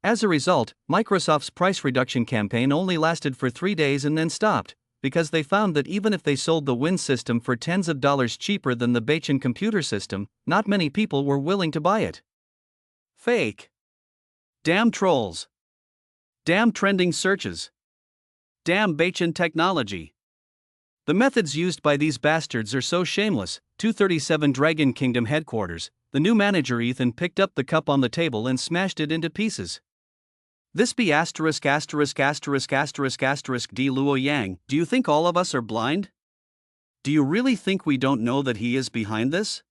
As a result, Microsoft's price reduction campaign only lasted for 3 days and then stopped, because they found that even if they sold the Win system for tens of dollars cheaper than the Bachin computer system, not many people were willing to buy it. Fake. Damn trolls. Damn trending searches. Damn Bachin technology. The methods used by these bastards are so shameless. 237 Dragon Kingdom headquarters, the new manager Ethan picked up the cup on the table and smashed it into pieces. This be asterisk asterisk asterisk asterisk asterisk D Luo Yang. Do you think all of us are blind? Do you really think we don't know that he is behind this?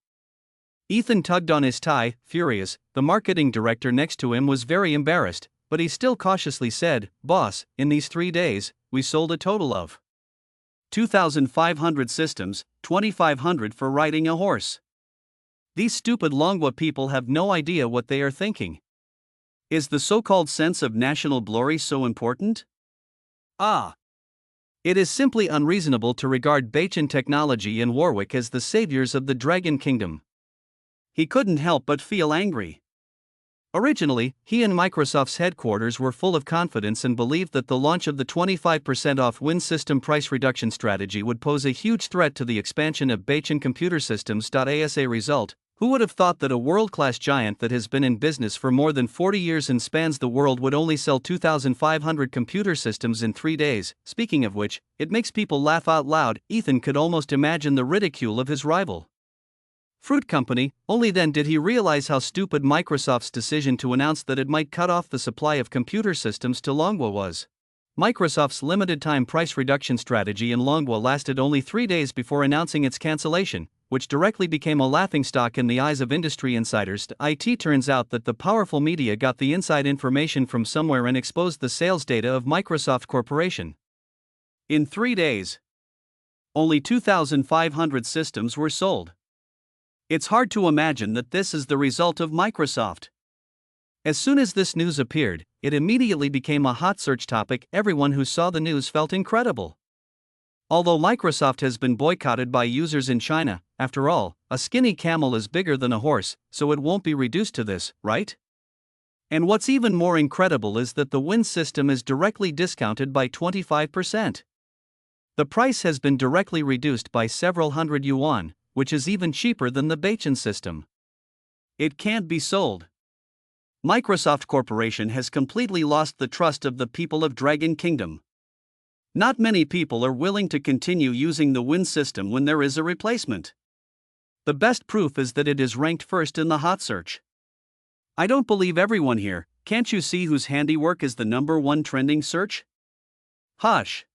Ethan tugged on his tie, furious. The marketing director next to him was very embarrassed, but he still cautiously said, "Boss, in these 3 days, we sold a total of 2,500 systems, 2,500 for riding a horse. These stupid Longwa people have no idea what they are thinking. Is the so-called sense of national glory so important? Ah! It is simply unreasonable to regard Bachin Technology and Warwick as the saviors of the Dragon Kingdom." He couldn't help but feel angry. Originally, he and Microsoft's headquarters were full of confidence and believed that the launch of the 25% off Win system price reduction strategy would pose a huge threat to the expansion of Bachin computer systems. As a result, who would have thought that a world-class giant that has been in business for more than 40 years and spans the world would only sell 2,500 computer systems in 3 days? Speaking of which, it makes people laugh out loud. Ethan could almost imagine the ridicule of his rival, Fruit Company. Only then did he realize how stupid Microsoft's decision to announce that it might cut off the supply of computer systems to Longwa was. Microsoft's limited-time price reduction strategy in Longwa lasted only 3 days before announcing its cancellation, which directly became a laughingstock in the eyes of industry insiders. It turns out that the powerful media got the inside information from somewhere and exposed the sales data of Microsoft Corporation. In 3 days, only 2,500 systems were sold. It's hard to imagine that this is the result of Microsoft. As soon as this news appeared, it immediately became a hot search topic. Everyone who saw the news felt incredible. Although Microsoft has been boycotted by users in China, after all, a skinny camel is bigger than a horse, so it won't be reduced to this, right? And what's even more incredible is that the Win system is directly discounted by 25%. The price has been directly reduced by several hundred yuan, which is even cheaper than the Bachin system. It can't be sold. Microsoft Corporation has completely lost the trust of the people of Dragon Kingdom. Not many people are willing to continue using the Win system when there is a replacement. The best proof is that it is ranked first in the hot search. I don't believe everyone here. Can't you see whose handiwork is the #1 trending search? Hush.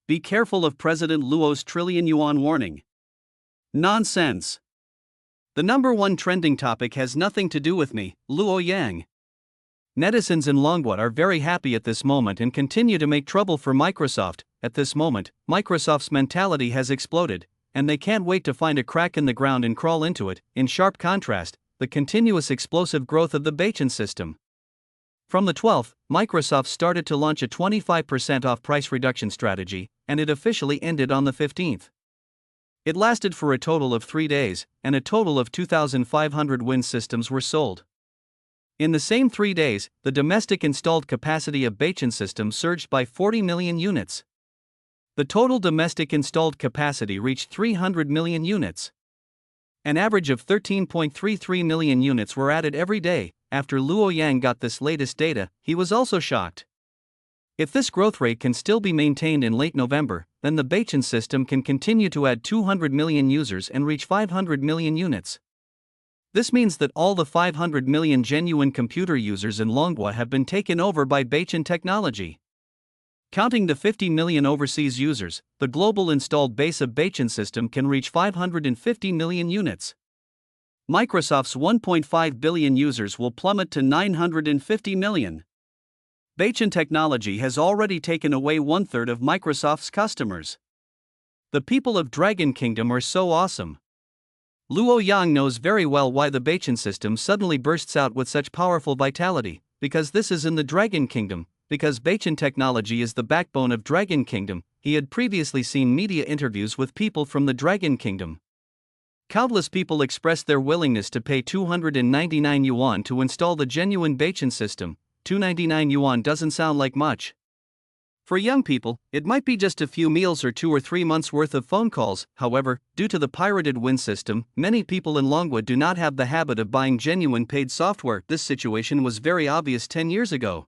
Be careful of President Luo's trillion yuan warning. Nonsense. The #1 trending topic has nothing to do with me, Luo Yang. Netizens in Longwa are very happy at this moment and continue to make trouble for Microsoft. At this moment, Microsoft's mentality has exploded, and they can't wait to find a crack in the ground and crawl into it. In sharp contrast, the continuous explosive growth of the Bachin system. From the 12th, Microsoft started to launch a 25% off price reduction strategy, and it officially ended on the 15th. It lasted for a total of 3 days, and a total of 2,500 Win systems were sold. In the same 3 days, the domestic installed capacity of Bachin systems surged by 40 million units. The total domestic installed capacity reached 300 million units. An average of 13.33 million units were added every day. After Luo Yang got this latest data, he was also shocked. If this growth rate can still be maintained in late November, then the Bachin system can continue to add 200 million users and reach 500 million units. This means that all the 500 million genuine computer users in Longwa have been taken over by Bachin technology. Counting the 50 million overseas users, the global installed base of Bachin system can reach 550 million units. Microsoft's 1.5 billion users will plummet to 950 million. Bachin technology has already taken away 1/3 of Microsoft's customers. The people of Dragon Kingdom are so awesome. Luo Yang knows very well why the Bachin system suddenly bursts out with such powerful vitality, because this is in the Dragon Kingdom, because Bachin technology is the backbone of Dragon Kingdom. He had previously seen media interviews with people from the Dragon Kingdom. Countless people expressed their willingness to pay 299 yuan to install the genuine Bachin system, 299 yuan doesn't sound like much. For young people, it might be just a few meals or 2 or 3 months worth of phone calls. However, due to the pirated Win system, many people in Longwa do not have the habit of buying genuine paid software. This situation was very obvious 10 years ago.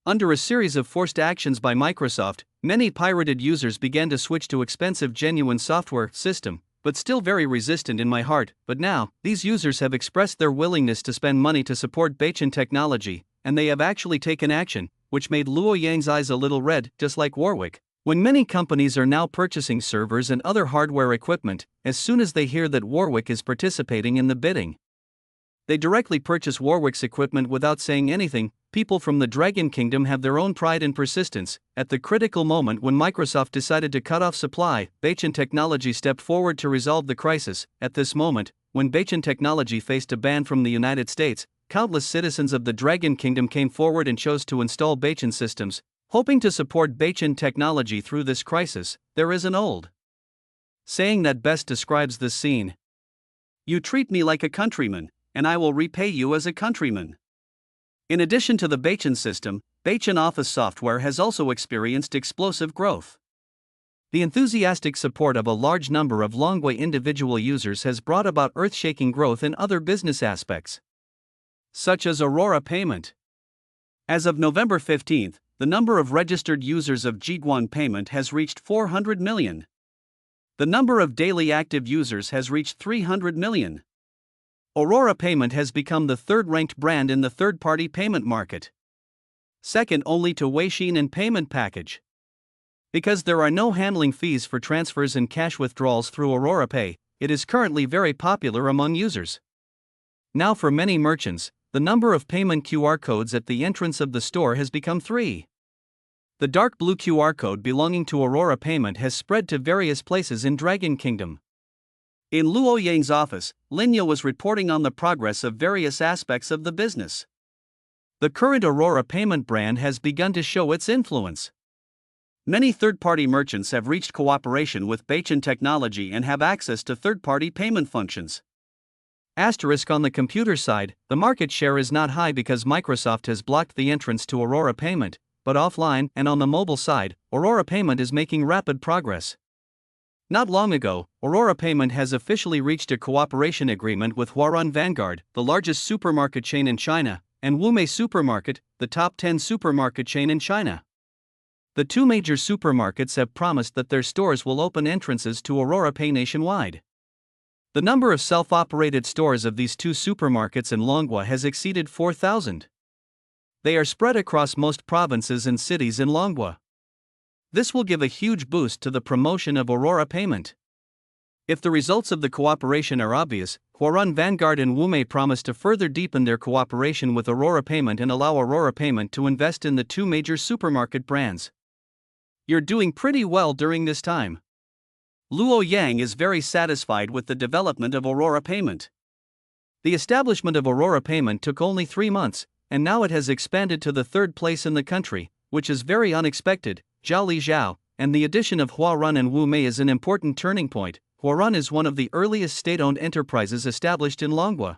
Under a series of forced actions by Microsoft, many pirated users began to switch to expensive genuine software system, but still very resistant in my heart. But now, these users have expressed their willingness to spend money to support Beichin technology, and they have actually taken action, which made Luo Yang's eyes a little red, just like Warwick. When many companies are now purchasing servers and other hardware equipment, as soon as they hear that Warwick is participating in the bidding, they directly purchase Warwick's equipment without saying anything. People from the Dragon Kingdom have their own pride and persistence. At the critical moment when Microsoft decided to cut off supply, Beichin Technology stepped forward to resolve the crisis. At this moment, when Beichin Technology faced a ban from the United States, countless citizens of the Dragon Kingdom came forward and chose to install Beichin systems, hoping to support Beichin technology through this crisis. There is an old saying that best describes this scene. You treat me like a countryman, and I will repay you as a countryman. In addition to the Beichin system, Beichin Office software has also experienced explosive growth. The enthusiastic support of a large number of Longwei individual users has brought about earth-shaking growth in other business aspects, such as Aurora Payment. As of November 15, the number of registered users of Jiguan Payment has reached 400 million. The number of daily active users has reached 300 million. Aurora Payment has become the third-ranked brand in the third-party payment market, second only to Weixin and Payment Package. Because there are no handling fees for transfers and cash withdrawals through Aurora Pay, it is currently very popular among users. Now for many merchants, the number of payment QR codes at the entrance of the store has become 3. The dark blue QR code belonging to Aurora Payment has spread to various places in Dragon Kingdom. In Luo Yang's office, Linya was reporting on the progress of various aspects of the business. The current Aurora Payment brand has begun to show its influence. Many third-party merchants have reached cooperation with Beichin Technology and have access to third-party payment functions. Asterisk on the computer side, the market share is not high because Microsoft has blocked the entrance to Aurora Payment, but offline and on the mobile side, Aurora Payment is making rapid progress. Not long ago, Aurora Payment has officially reached a cooperation agreement with Huarun Vanguard, the largest supermarket chain in China, and Wumei Supermarket, the top 10 supermarket chain in China. The two major supermarkets have promised that their stores will open entrances to Aurora Pay nationwide. The number of self-operated stores of these two supermarkets in Longwa has exceeded 4,000. They are spread across most provinces and cities in Longwa. This will give a huge boost to the promotion of Aurora Payment. If the results of the cooperation are obvious, Huarun Vanguard and Wumei promise to further deepen their cooperation with Aurora Payment and allow Aurora Payment to invest in the two major supermarket brands. You're doing pretty well during this time. Luo Yang is very satisfied with the development of Aurora Payment. The establishment of Aurora Payment took only 3 months, and now it has expanded to the third place in the country, which is very unexpected. Zhao Li Zhao, and the addition of Huarun and Wumei is an important turning point. Huarun is one of the earliest state-owned enterprises established in Longwa.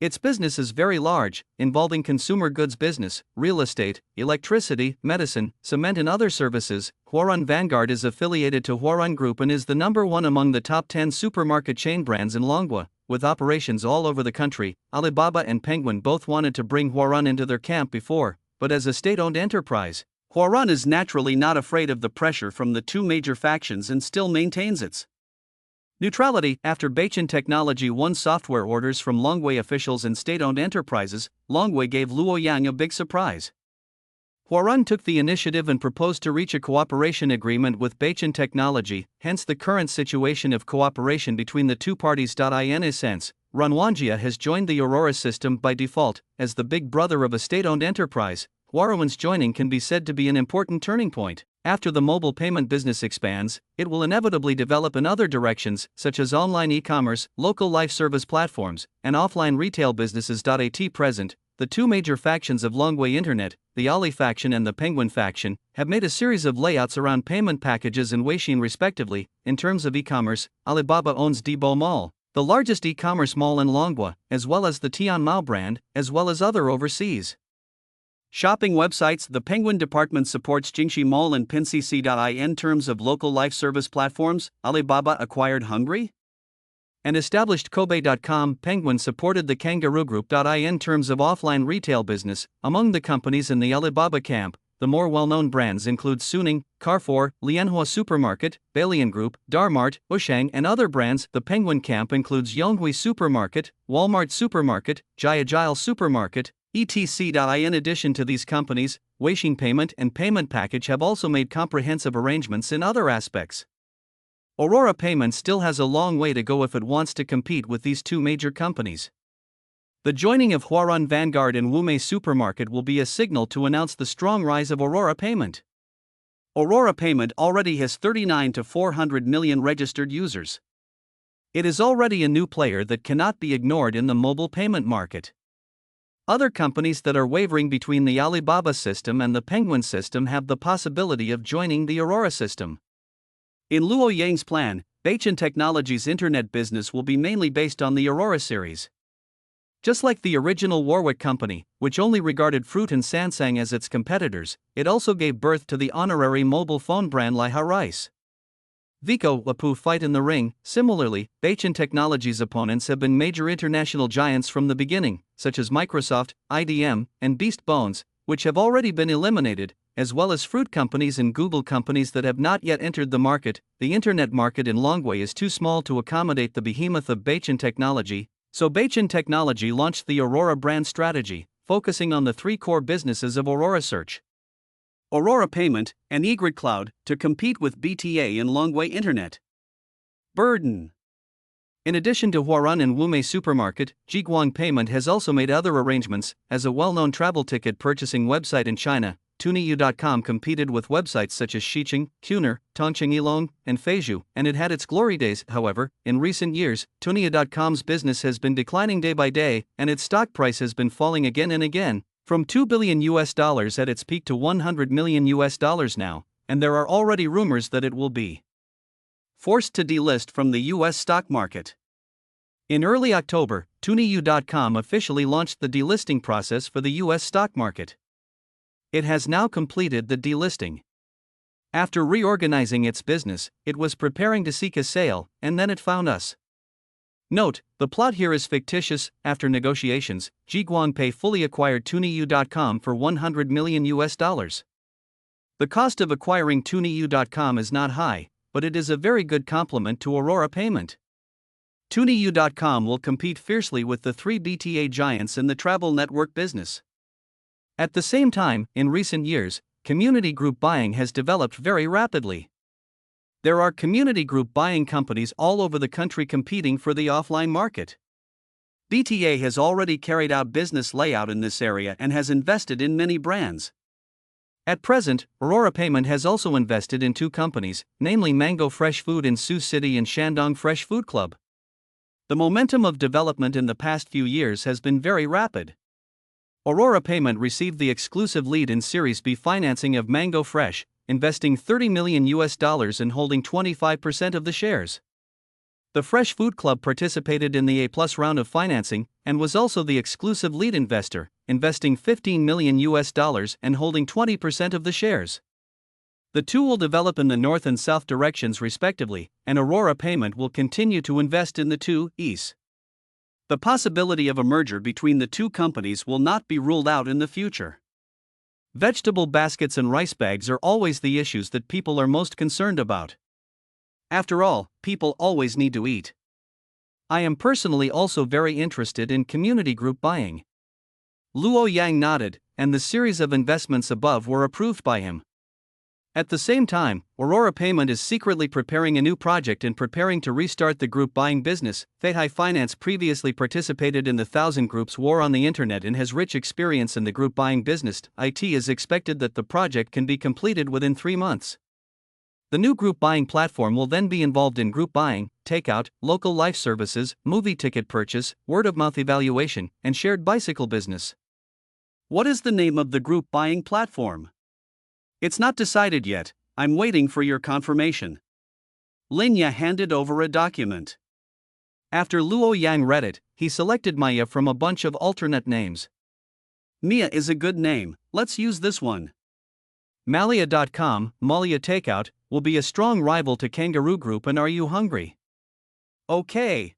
Its business is very large, involving consumer goods business, real estate, electricity, medicine, cement and other services. Huarun Vanguard is affiliated to Huarun Group and is the number 1 among the top 10 supermarket chain brands in Longwa, with operations all over the country. Alibaba and Penguin both wanted to bring Huarun into their camp before, but as a state-owned enterprise, Huarun is naturally not afraid of the pressure from the two major factions and still maintains its neutrality. After Beichin Technology won software orders from Longwei officials and state-owned enterprises, Longwei gave Luo Yang a big surprise. Huarun took the initiative and proposed to reach a cooperation agreement with Beichin Technology, hence the current situation of cooperation between the two parties. In a sense, Runwanjia has joined the Aurora system by default. As the big brother of a state-owned enterprise, Huarun's joining can be said to be an important turning point. After the mobile payment business expands, it will inevitably develop in other directions, such as online e-commerce, local life service platforms, and offline retail businesses. At present, the two major factions of Longwei Internet, the Ali faction and the Penguin faction, have made a series of layouts around payment packages and Weixin respectively. In terms of e-commerce, Alibaba owns Dibo Mall, the largest e-commerce mall in Longwa, as well as the Tianmao brand, as well as other overseas Shopping websites. The Penguin Department supports Jingxi Mall and Pincc.in terms of local life service platforms. Alibaba acquired Hungry and established Kobe.com. Penguin supported the Kangaroo Group.in terms of offline retail business. Among the companies in the Alibaba camp, the more well-known brands include Suning, Carrefour, Lianhua Supermarket, Bailian Group, Darmart, Ushang, and other brands. The Penguin camp includes Yonghui Supermarket, Walmart Supermarket, Jiajile Supermarket, etc. In addition to these companies, Weixin Payment and Payment Package have also made comprehensive arrangements in other aspects. Aurora Payment still has a long way to go if it wants to compete with these two major companies. The joining of Huarun Vanguard and Wumei Supermarket will be a signal to announce the strong rise of Aurora Payment. Aurora Payment already has 39 to 400 million registered users. It is already a new player that cannot be ignored in the mobile payment market. Other companies that are wavering between the Alibaba system and the Penguin system have the possibility of joining the Aurora system. In Luo Yang's plan, Baichen Technologies' internet business will be mainly based on the Aurora series. Just like the original Warwick company, which only regarded Fruit and Sansang as its competitors, it also gave birth to the honorary mobile phone brand Laiha Rice. Vico Wapu fight in the ring. Similarly, Baichen Technologies' opponents have been major international giants from the beginning, such as Microsoft, IDM, and Beast Bones, which have already been eliminated, as well as fruit companies and Google companies that have not yet entered the market. The internet market in Longwei is too small to accommodate the behemoth of Baichen Technology, so Baichen Technology launched the Aurora brand strategy, focusing on the three core businesses of Aurora Search, Aurora Payment, and Egrid Cloud, to compete with BTA in Longwei Internet. Burden. In addition to Huarun and Wumei Supermarket, Jiguang Payment has also made other arrangements. As a well-known travel ticket purchasing website in China, Tuniyu.com competed with websites such as Xiqing, Qunar, Tongcheng Ilong, and Feizhu, and it had its glory days. However, in recent years, Tuniyu.com's business has been declining day by day, and its stock price has been falling again and again, from $2 billion at its peak to $100 million now, and there are already rumors that it will be forced to delist from the US stock market. In early October, Tuniyu.com officially launched the delisting process for the US stock market. It has now completed the delisting. After reorganizing its business, it was preparing to seek a sale, and then it found us. Note, the plot here is fictitious. After negotiations, Jiguang Pay fully acquired Tuniyu.com for $100 million. The cost of acquiring Tuniyu.com is not high, but it is a very good complement to Aurora Payment. Tuniyu.com will compete fiercely with the three BTA giants in the travel network business. At the same time, in recent years, community group buying has developed very rapidly. There are community group buying companies all over the country competing for the offline market. BTA has already carried out business layout in this area and has invested in many brands. At present, Aurora Payment has also invested in two companies, namely Mango Fresh Food in Sioux City and Shandong Fresh Food Club. The momentum of development in the past few years has been very rapid. Aurora Payment received the exclusive lead in Series B financing of Mango Fresh, investing $30 million and holding 25% of the shares. The Fresh Food Club participated in the A+ round of financing and was also the exclusive lead investor, investing $15 million and holding 20% of the shares. The two will develop in the north and south directions respectively, and Aurora Payment will continue to invest in the two east. The possibility of a merger between the two companies will not be ruled out in the future. Vegetable baskets and rice bags are always the issues that people are most concerned about. After all, people always need to eat. I am personally also very interested in community group buying. Luo Yang nodded, and the series of investments above were approved by him. At the same time, Aurora Payment is secretly preparing a new project and preparing to restart the group buying business. Feihai Finance previously participated in the Thousand Group's war on the internet and has rich experience in the group buying business. It is expected that the project can be completed within 3 months. The new group buying platform will then be involved in group buying, takeout, local life services, movie ticket purchase, word-of-mouth evaluation, and shared bicycle business. What is the name of the group buying platform? It's not decided yet, I'm waiting for your confirmation. Linya handed over a document. After Luo Yang read it, he selected Maya from a bunch of alternate names. Mia is a good name, let's use this one. Malia.com, Malia Takeout, will be a strong rival to Kangaroo Group and Are You Hungry? Okay.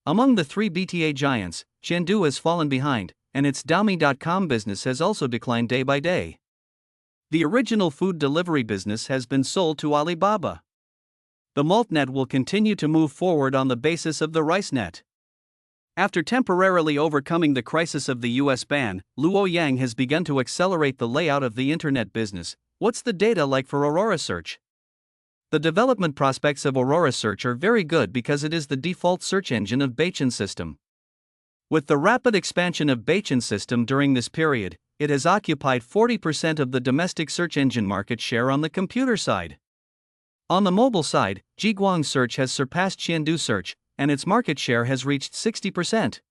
Among the three BTA giants, Chengdu has fallen behind, and its Daomi.com business has also declined day by day. The original food delivery business has been sold to Alibaba. The MaltNet will continue to move forward on the basis of the RiceNet. After temporarily overcoming the crisis of the US ban, Luoyang has begun to accelerate the layout of the internet business. What's the data like for Aurora Search? The development prospects of Aurora Search are very good because it is the default search engine of Beichen's system. With the rapid expansion of Beichen's system during this period, it has occupied 40% of the domestic search engine market share on the computer side. On the mobile side, Jiguang Search has surpassed Chengdu Search, and its market share has reached 60%.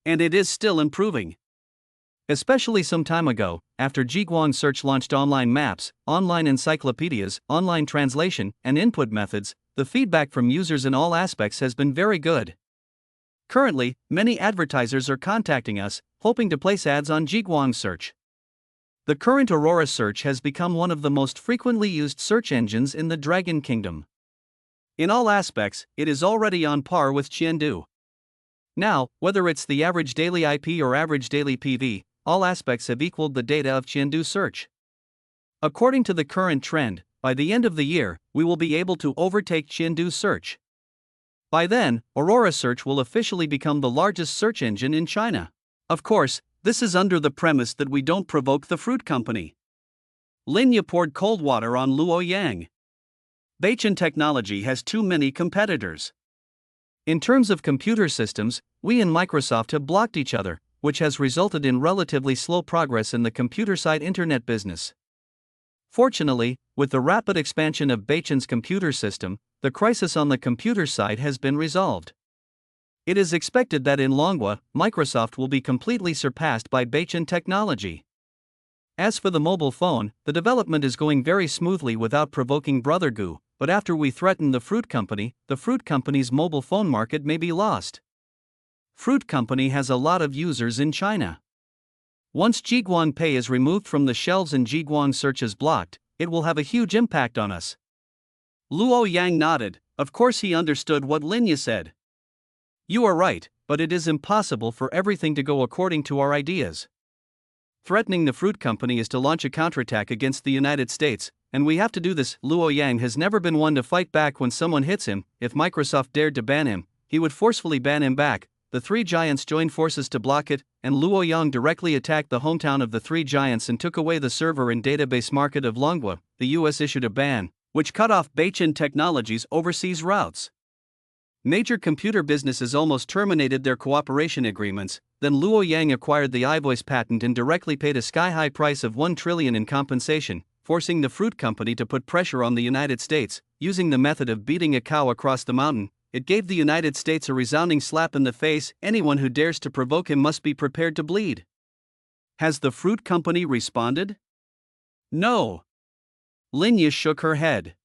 And it is still improving. Especially some time ago, after Jiguang Search launched online maps, online encyclopedias, online translation, and input methods, the feedback from users in all aspects has been very good. Currently, many advertisers are contacting us, hoping to place ads on Jiguang Search. The current Aurora Search has become one of the most frequently used search engines in the Dragon Kingdom. In all aspects, it is already on par with Chengdu. Now, whether it's the average daily IP or average daily PV, all aspects have equaled the data of Chengdu Search. According to the current trend, by the end of the year, we will be able to overtake Chengdu Search. By then, Aurora Search will officially become the largest search engine in China. Of course, this is under the premise that we don't provoke the fruit company. Linya poured cold water on Luoyang. Beichen Technology has too many competitors. In terms of computer systems, we and Microsoft have blocked each other, which has resulted in relatively slow progress in the computer-side internet business. Fortunately, with the rapid expansion of Beichen's computer system, the crisis on the computer side has been resolved. It is expected that in Longhua, Microsoft will be completely surpassed by Beichen Technology. As for the mobile phone, the development is going very smoothly without provoking Brother Goo, but after we threaten the fruit company's mobile phone market may be lost. Fruit company has a lot of users in China. Once Jiguang Pay is removed from the shelves and Jiguang Search is blocked, it will have a huge impact on us. Luoyang nodded. Of course he understood what Linya said. You are right, but it is impossible for everything to go according to our ideas. Threatening the fruit company is to launch a counterattack against the United States, and we have to do this. Luoyang has never been one to fight back when someone hits him. If Microsoft dared to ban him, he would forcefully ban him back. The three giants joined forces to block it, and Luoyang directly attacked the hometown of the three giants and took away the server and database market of Longhua. The US issued a ban, which cut off Beichen Technology's overseas routes. Major computer businesses almost terminated their cooperation agreements. Then Luoyang acquired the iVoice patent and directly paid a sky-high price of $1 trillion in compensation, forcing the fruit company to put pressure on the United States. Using the method of beating a cow across the mountain, it gave the United States a resounding slap in the face. Anyone who dares to provoke him must be prepared to bleed. Has the fruit company responded? No. Linya shook her head.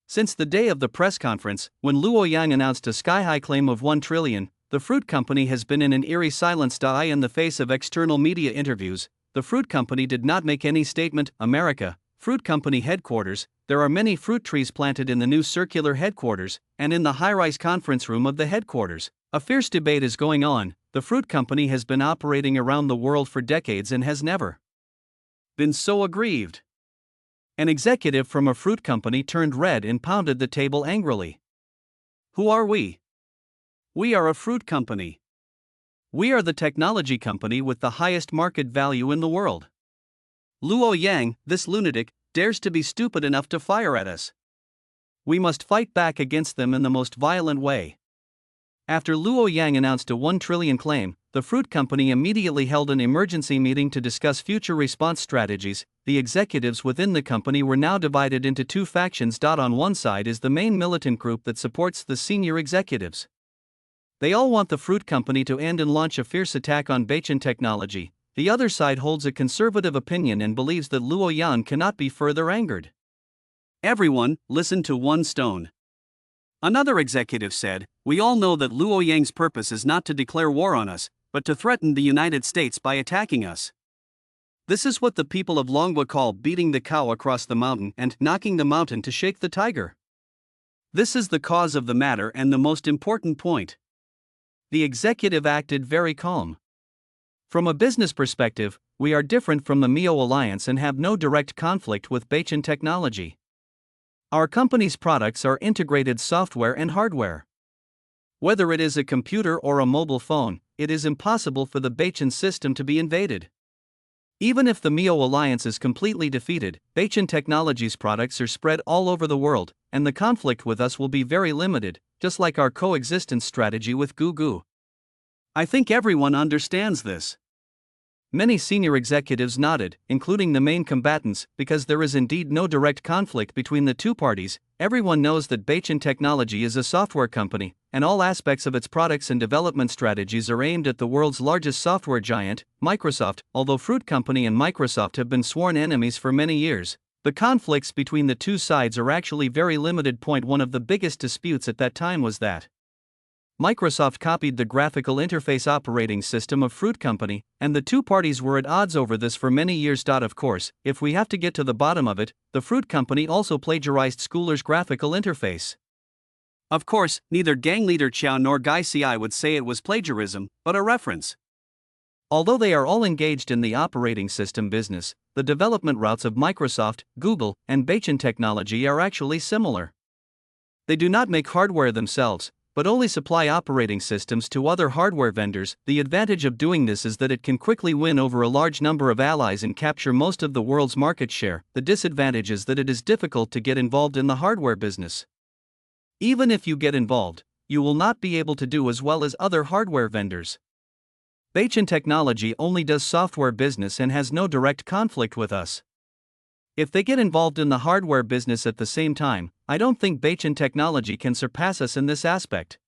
Since the day of the press conference, when Luoyang announced a sky-high claim of $1 trillion, the fruit company has been in an eerie silence. In the face of external media interviews, the fruit company did not make any statement. America, fruit company headquarters. There are many fruit trees planted in the new circular headquarters, and in the high-rise conference room of the headquarters, a fierce debate is going on. The fruit company has been operating around the world for decades and has never been so aggrieved. An executive from a fruit company turned red and pounded the table angrily. Who are we? We are a fruit company. We are the technology company with the highest market value in the world. Luoyang, this lunatic, dares to be stupid enough to fire at us. We must fight back against them in the most violent way. After Luoyang announced a $1 trillion claim, the fruit company immediately held an emergency meeting to discuss future response strategies. The executives within the company were now divided into two factions. On one side is the main militant group that supports the senior executives. They all want the fruit company to end and launch a fierce attack on Beichen Technology. The other side holds a conservative opinion and believes that Luoyang cannot be further angered. Everyone, listen to one stone. Another executive said, we all know that Luoyang's purpose is not to declare war on us, but to threaten the United States by attacking us. This is what the people of Longwa call beating the cow across the mountain and knocking the mountain to shake the tiger. This is the cause of the matter and the most important point. The executive acted very calm. From a business perspective, we are different from the MIO Alliance and have no direct conflict with Bachin Technology. Our company's products are integrated software and hardware. Whether it is a computer or a mobile phone, it is impossible for the Bachin system to be invaded. Even if the MIO Alliance is completely defeated, Bachin Technology's products are spread all over the world, and the conflict with us will be very limited, just like our coexistence strategy with Gugu. I think everyone understands this. Many senior executives nodded, including the main combatants, because there is indeed no direct conflict between the two parties. Everyone knows that Bachin Technology is a software company, and all aspects of its products and development strategies are aimed at the world's largest software giant, Microsoft. Although Fruit Company and Microsoft have been sworn enemies for many years, the conflicts between the two sides are actually very limited. One of the biggest disputes at that time was that Microsoft copied the graphical interface operating system of Fruit Company, and the two parties were at odds over this for many years. Of course, if we have to get to the bottom of it, the Fruit Company also plagiarized Schooler's graphical interface. Of course, neither gang leader Chow nor Guy Ci would say it was plagiarism, but a reference. Although they are all engaged in the operating system business, the development routes of Microsoft, Google, and Bachin Technology are actually similar. They do not make hardware themselves, but only supply operating systems to other hardware vendors. The advantage of doing this is that it can quickly win over a large number of allies and capture most of the world's market share. The disadvantage is that it is difficult to get involved in the hardware business. Even if you get involved, you will not be able to do as well as other hardware vendors. Bachin Technology only does software business and has no direct conflict with us. If they get involved in the hardware business at the same time, I don't think Bachin Technology can surpass us in this aspect.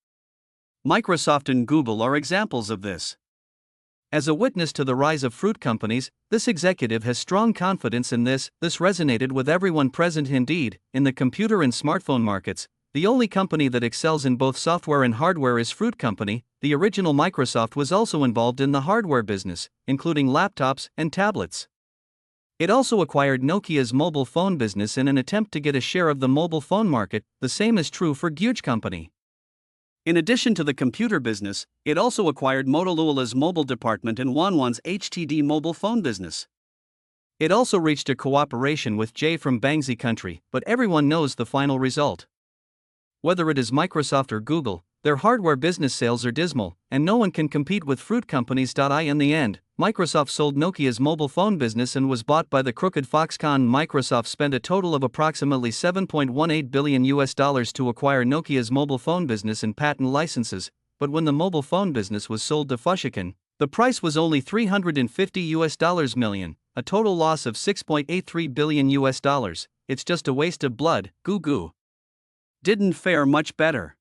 Microsoft and Google are examples of this. As a witness to the rise of fruit companies, this executive has strong confidence in this. This resonated with everyone present. Indeed, in the computer and smartphone markets, the only company that excels in both software and hardware is Fruit Company. The original Microsoft was also involved in the hardware business, including laptops and tablets. It also acquired Nokia's mobile phone business in an attempt to get a share of the mobile phone market. The same is true for Guj Company. In addition to the computer business, it also acquired Motorola's mobile department and Wanwan's HTD mobile phone business. It also reached a cooperation with Jay from Bangsi country, but everyone knows the final result. Whether it is Microsoft or Google, their hardware business sales are dismal, and no one can compete with fruit companies. In the end, Microsoft sold Nokia's mobile phone business and was bought by the crooked Foxconn. Microsoft spent a total of approximately $7.18 billion to acquire Nokia's mobile phone business and patent licenses, but when the mobile phone business was sold to Foxconn, the price was only $350 million, a total loss of $6.83 billion. It's just a waste of blood. Gugu didn't fare much better.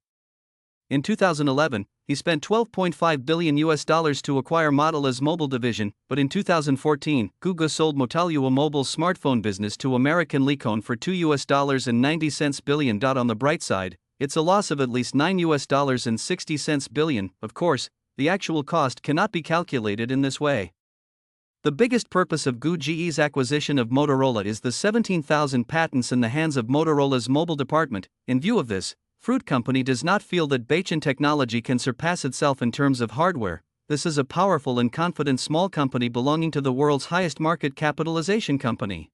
In 2011, he spent $12.5 billion to acquire Motorola's mobile division, but in 2014, Gugu sold Motalua Mobile's smartphone business to American Licon for $2.90 billion. On the bright side, it's a loss of at least $9.60 billion. Of course, the actual cost cannot be calculated in this way. The biggest purpose of Guji's acquisition of Motorola is the 17,000 patents in the hands of Motorola's mobile department. In view of this, Fruit Company does not feel that Bachin Technology can surpass itself in terms of hardware. This is a powerful and confident small company belonging to the world's highest market capitalization company.